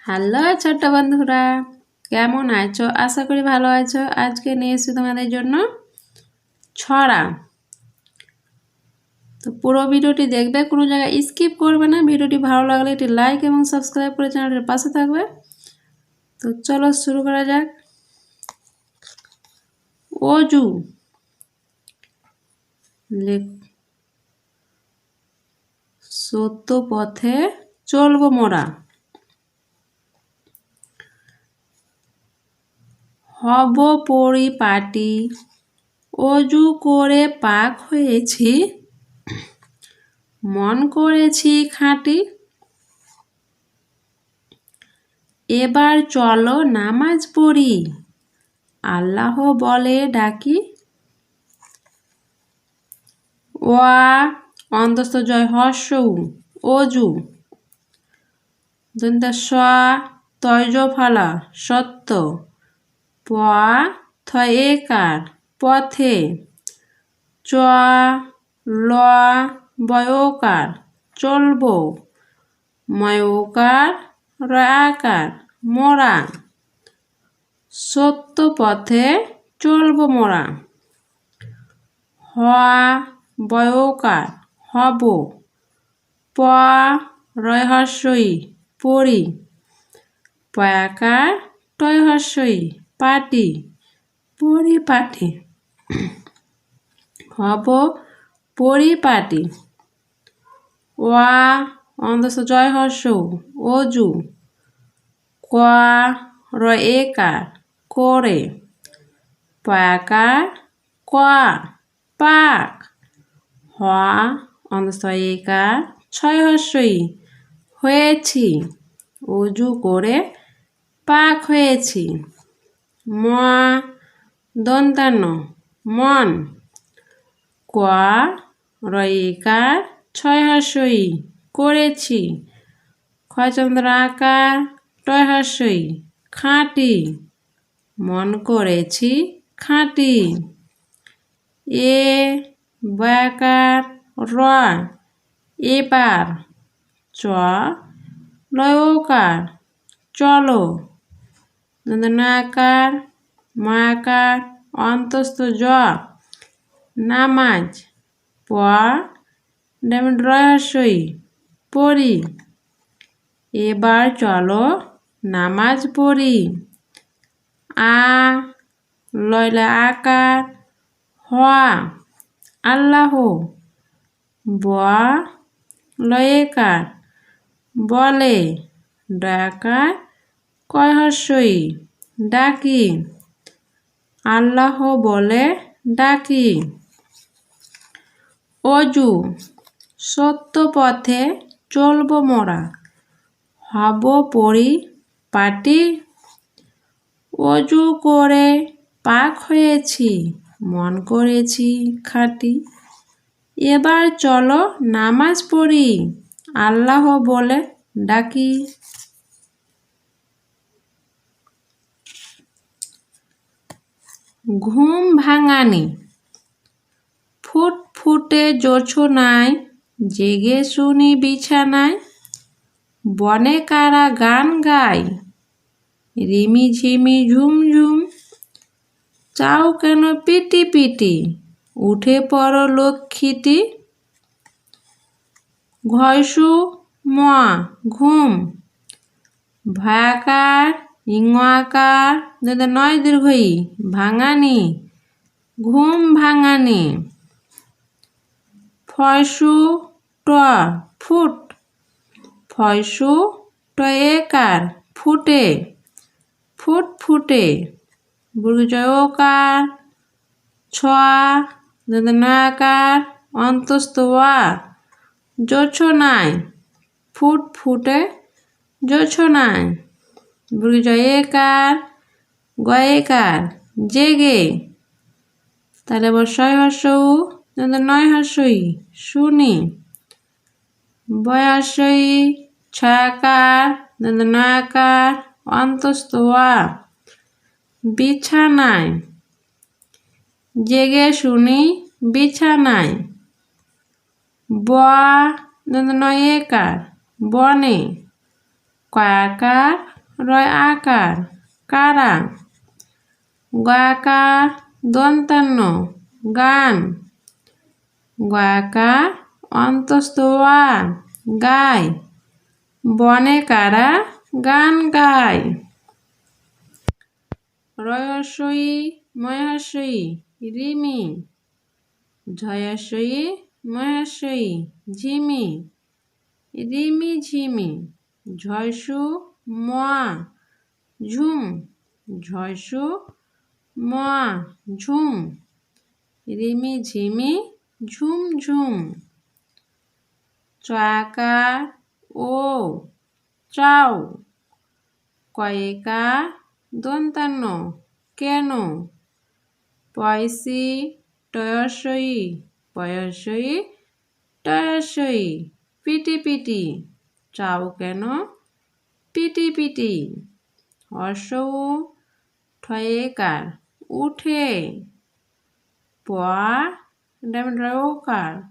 Hello ছোট্ট বন্ধুরা, কেমন আছো? আশা করি ভালো আছো। আজকে নিয়ে এসেছি তোমাদের জন্য ছড়া। তো পুরো ভিডিওটি দেখবে, কোনো জায়গায় স্কিপ করবে না। ভিডিওটি ভালো লাগলে একটি লাইক এবং সাবস্ক্রাইব করে চ্যানেলটির পাশে থাকবে। তো চলো শুরু করা যাক। অজু সত্য পথে চলবো মোরা, হব পরিপাটি, অজু করে পাক হয়েছি, মন করেছি খাঁটি, এবার চলো নামাজ পড়ি, আল্লাহ বলে ডাকি। ওয়া অন্তস্থ জয় হর্ষৌ অজু, দন্ত স তৈজ ফালা সত্য, প থয় একার পথে, চ ল বয়কার চলবো, ময়কার রয়াকার মোরা, সত্য পথে চলবো মোরা, হ বয়কার হব, প রয়হস্যই পরি, পয়াকার টয়হস্যই পাটি, পরিপাটি, হব পরিপাটি। ওয়া অন্তস্থ জয় হর্ষ অজু, ক রয়েকার করে, পয়াকার ক পাক, হ অন্তস্থ একার ছয় হর্ষই হয়েছি, অজু করে পাক হয়েছি, ম দন্তান্ন মন, ক রয়েকার ছয় হর্ষই করেছি, ক্ষয়চন্দ্র আকার টয় হর্ষই খাঁটি, মন করেছি খাঁটি, এ বয়াকার র এবার, চ লয়কার চলো, নাকার মাকার অন্তস্থ জ নামাজ, প রহস্যই পড়ি, এবার চলো নামাজ পড়ি, আ লয়লা আকার হওয়া আল্লাহ, ব লয়েকার বলে, ডাকার কয় হর্ষই ডাকি, আল্লাহ বলে ডাকি। অজু সত্য পথে চলবো মোরা, হব পরিপাটি, অজু করে পাক হয়েছি, মন করেছি খাঁটি, এবার চলো নামাজ পড়ি, আল্লাহ বলে ডাকি। ঘুম ভাঙানি ফুটফুটে জোছনায় জেগে শুনি বিছানায়, বনে কারা গান গায় রিমি ঝিমি ঝুমঝুম, চাও কেন পিটি পিটি উঠে পড়ো লক্ষ্মীটি, ঘয়সু ম ঘুম, ভয়াকার ইঙ্গাকার নয় দীর্ঘই ভাঙানি, ঘুম ভাঙানি, ফয়সু ট ফুট, ফয়সু টয়েকার ফুটে, ফুটফুটে, বুর্জয়কার ছ নয়াকার অন্তস্থ ওয়া জোছনায়, ফুটফুটে জোছনায়, বুর্জয়কার গয়েকার জেগে, তাহলে বর্ষয় হর্ষৌ নয় হর্ষই শুনি, বয়সই ছয়াকার নয়াকার অন্তস্থ ওয়া বিছানায়, জেগে শুনি বিছানায়, ব নয়েকার বনে, কয়াকার রয় আকার কারা। গয়াকার দন্তান্ন গান। গয়াকার অন্তস্থ আ গায়। বনে কারা গান গায়। রয়স্বই ময়স্বই রিমি। ঝয়স্বই ময়স্বই ঝিমি। রিমি ঝিমি। ঝয়সু ময়া ঝুম। ঝয়সু ময়া ঝুম। রিমি ঝিমি ঝুম ঝুম। চয়াকার ও চাও। কয়েকার দন্তান্ন কেন। পয়সি টয়স্বই পয়স্বই টয়স্বই পিটি পিটি। চাও কেন পিটি পিটি। হর্ষৌ ঠয়েকার উঠে। পয়াকার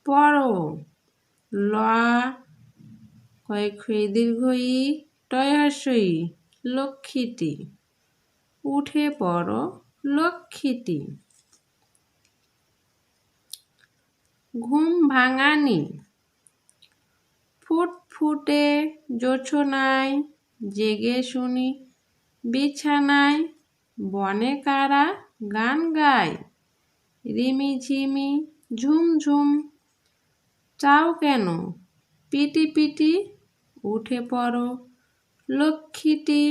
পড়ো। লয়া কয় দীর্ঘই টয়স্বই লক্ষ্মীটি। উঠে পড়ো লক্ষ্মীটি। ঘুম ভাঙানি। ফুটফুটে জোছনায় জেগে শুনি বিছানায়। বনে কারা গান গায়। রিমি ঝিমি ঝুম ঝুম। চাও কেন পিটি পিটি। উঠে পড়ো লক্ষ্মীটি।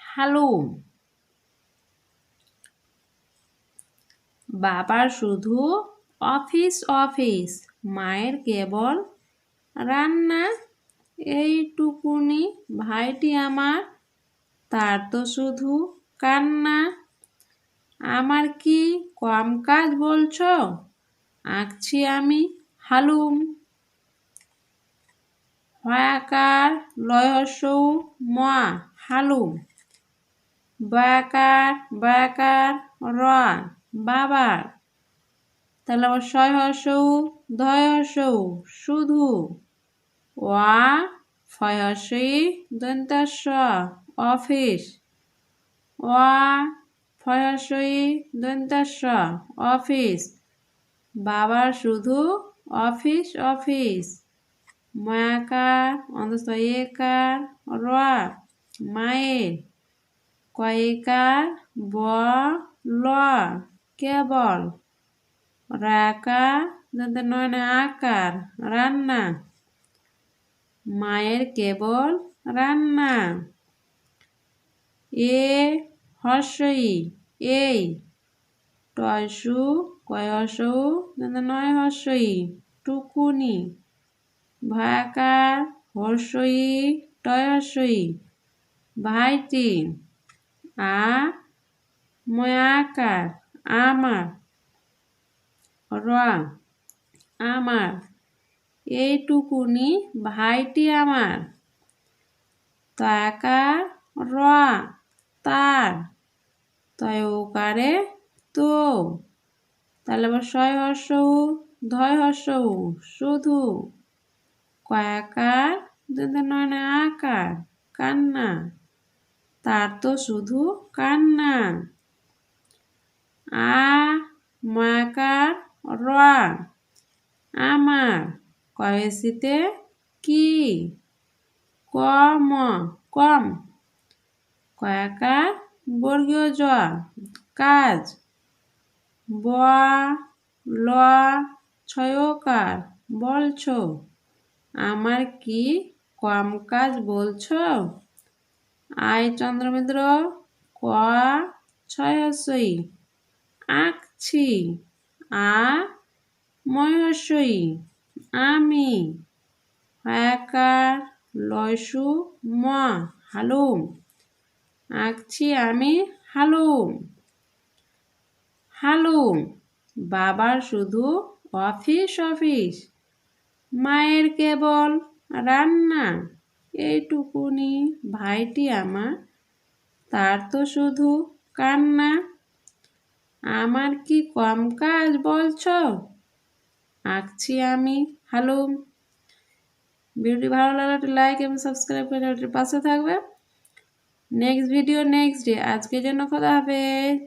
হালুম। বাবার শুধু অফিস অফিস। মায়ের কেবল রান্না। এইটুকুনি ভাইটি আমার তার তো শুধু কান্না। আমার কি কম কাজ বলছ আঁকছি আমি হালুম। হয়াকার লয়স্বৌ ময়া হালুম। বয়াকার র বাবার। তাহলে আবার শয়স্বৌ ধয়স্বৌ শুধু। ওয়া ফয়স্বই দন্তাস্ব অফিস। ওয়া ফয়স্বই দন্তাস্ব অফিস। বাবার শুধু অফিস অফিস। ময়াকার অন্তস্থ একার র মায়ের। কয়েকার ব ল কেবল। রাকার দন্তান্ন আকার রান্না। মায়ের কেবল রান্না। এ হর্ষই এই। টয়সু কয়স্বৌ নয় হর্ষই টুকুনি। ভয়াকার হর্ষই টয়স্বই ভাইটি। আ ময়াকার আমার। র আমার। এইটুকুনি ভাইটি আমার। তয়াকার র তার। তয়কারে তো। তাহলে আবার শয়স্বৌ ধয়স্বৌ শুধু। কয়াকার দন্তান্ন আকার কান্না। তার তো শুধু কান্না। আ ময়াকার র আমার। কয়েসিতে কি কম কম। কয়াকার বর্গীয় জ কাজ। ব ল ছয়কার বলছ। আমার কি কম কাজ বলছ। আয় চন্দ্রমিত্র ক ছয়স্বই আঁকছি। আ ময়স্বই আমি। হয়াকার লয়সু ম হালুম। আঁকছি আমি হালুম। হালুম। বাবার শুধু অফিস অফিস। মায়ের কেবল রান্না। এইটুকুনি ভাইটি আমার তার তো শুধু কান্না। আমার কি কম কাজ বলছ। আঁকছি আমি হালুম। ভিডিওটি ভালো লাগলে একটা লাইক এবং সাবস্ক্রাইব করে চ্যানেলটির পাশে থাকবে। Next video next day. আজকের জন্য খোদা হাফেজ।